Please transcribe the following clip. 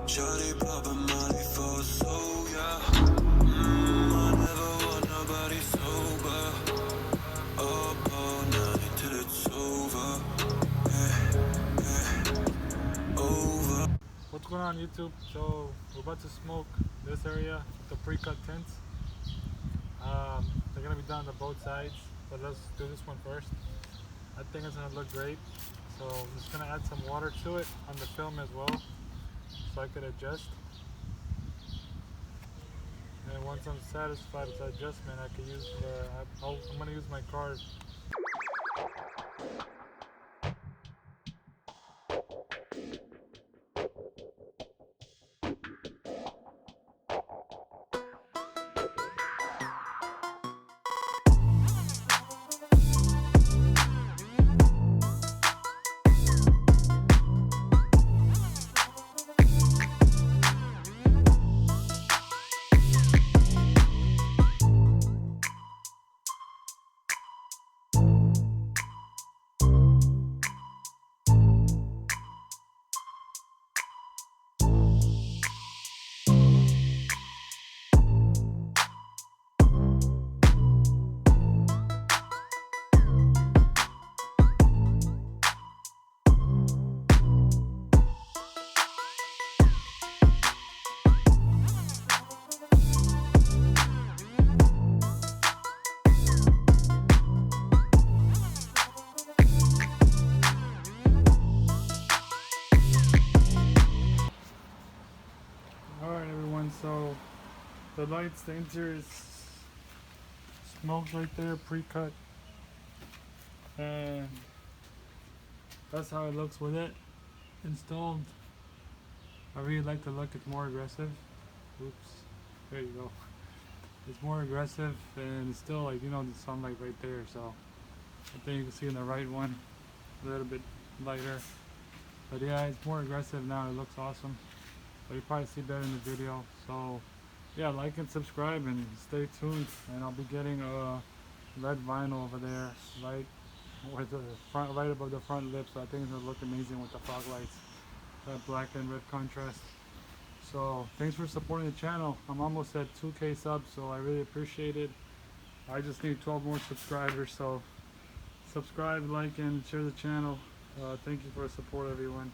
Shawty poppin' Molly for so, yeah. I never want nobody sober. Up all night till it's over. Over. What's going on YouTube? So we're about to smoke this area, the pre-cut tints. They're gonna be done on both sides, but let's do this one first. I think it's gonna look great. So I'm just gonna add some water to it on the film as well, so I could adjust. And once I'm satisfied with the adjustment, I could use I'm gonna use my card. Alright everyone, so the lights, the interior is smoked right there, pre-cut, and that's how it looks with it installed. I really like the look, it's more aggressive. Oops, there you go. It's more aggressive and it's still like, you know, the sunlight right there, so I think you can see in the right one a little bit lighter. But yeah, it's more aggressive now, it looks awesome. But you probably see better in the video. So yeah, like and subscribe and stay tuned, and I'll be getting a red vinyl over there, right with the front, right above the front lip. So I think it's gonna look amazing with the fog lights, that black and red contrast. So thanks for supporting the channel. I'm almost at 2K subs, so I really appreciate it. I just need 12 more subscribers, so subscribe, like, and share the channel. Thank you for the support, everyone.